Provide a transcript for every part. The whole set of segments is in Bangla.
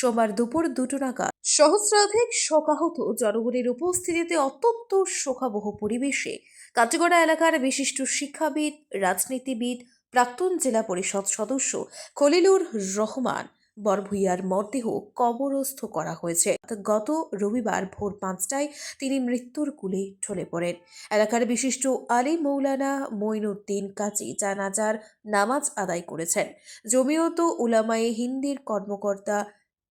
সোমবার দুপুর 2টা নাগাদ সহস্রাধিক শোকাহত জনগণের উপস্থিতিতে অত্যন্ত শোকাবহ পরিবেশে কাটিগড়া এলাকার বিশিষ্ট শিক্ষাবিদ, রাজনীতিবিদ, প্রাক্তন জেলা পরিষদ সদস্য খলিলুর রহমান বরভূইয়ার মরদেহ কবরস্থ করা হয়েছে। গত রবিবার ভোর 5টায় তিনি মৃত্যুর কোলে ঢলে পড়েন। এলাকার বিশিষ্ট আলিম মৌলানা মঈনুদ্দিন কাজী জানাজার নামাজ আদায় করেছেন। জমিয়ত উলামায়ে হিন্দের কর্মকর্তা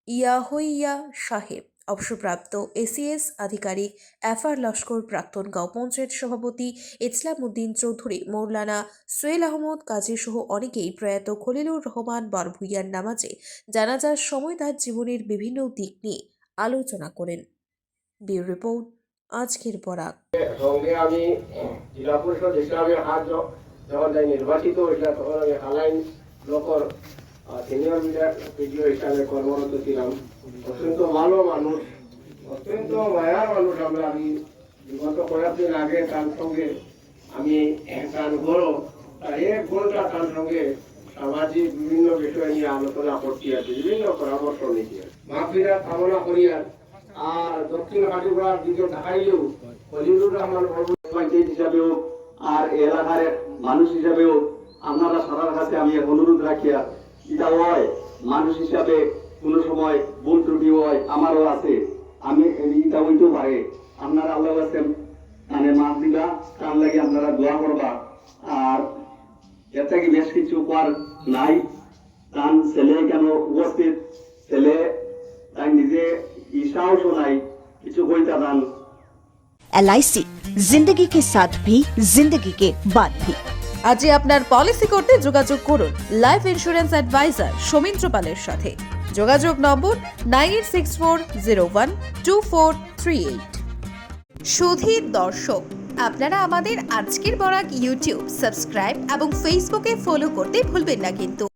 ইয়াহইয়া সাহেব, অবসরপ্রাপ্ত এসিএস আধিকারিক এফআর লস্কর, প্রাক্তন গাঁও পঞ্চায়েত সভাপতি ইসলাম উদ্দিন চৌধুরী, মৌলানা সোহেল আহমদ কাজী সহ অনেকেই প্রয়াত খলিলুর রহমান বরভূইয়ার নামাজে জানাজার সময় তার জীবনের বিভিন্ন দিক নিয়ে আলোচনা করেন। ব্যুরো রিপোর্ট, আজকের বরাক। সঙ্গে আমি জেলা পরিষদ হিসাবে যখন নির্বাচিত হয়েছিলাম তখন আমি হালাইন ব্লকের সিনিয়র ভিডিও হিসাবে কর্মরত ছিলাম। অত্যন্ত ভালো মানুষ, অত্যন্ত মায়ার মানুষ। আমি বিগত কয়েকদিন আগে তার সঙ্গে আমি তার ঘরও 1 ঘন্টা তার সঙ্গে সামাজিক বিভিন্ন বিষয় নিয়ে আলোচনা করছি, আর বিভিন্ন পরামর্শ নিচ্ছি। মাহফিরাত কামনা করিয়া আর দক্ষিণ কাটিগড়ার দিকে দেখাইলেও খলিলুর রহমান পঞ্চায়েত হিসাবেও আর এলাকার মানুষ হিসাবেও আপনারা সবার কাছে আমি অনুরোধ রাখিয়া, এটা হয় মানুষ হিসাবে কোনো সময় ভুল ত্রুটি হয়, আমারও আছে, আমি এটা হইতেও পারে। আপনারা আল্লাহ আছেন মানে মাছ দিবা, তার লাগে আপনারা দোয়া করবা। আর এর থেকে বেশ কিছু কর নাই। তার ছেলে কেন উপস্থিত, ছেলে তাই নিজে ঈশাও শোনাই কিছু কইতা দান। LIC जिंदगी के साथ भी जिंदगी के बाद भी। আজই আপনার পলিসি করতে যোগাযোগ করুন লাইফ ইন্স্যুরেন্স অ্যাডভাইজার সৌমিত্র পালের সাথে। যোগাযোগ নম্বর 9864012438। সুধীর দর্শক, আপনারা আমাদের আজকের বরাক ইউটিউব সাবস্ক্রাইব এবং ফেসবুকে ফলো করতে ভুলবেন না কিন্তু।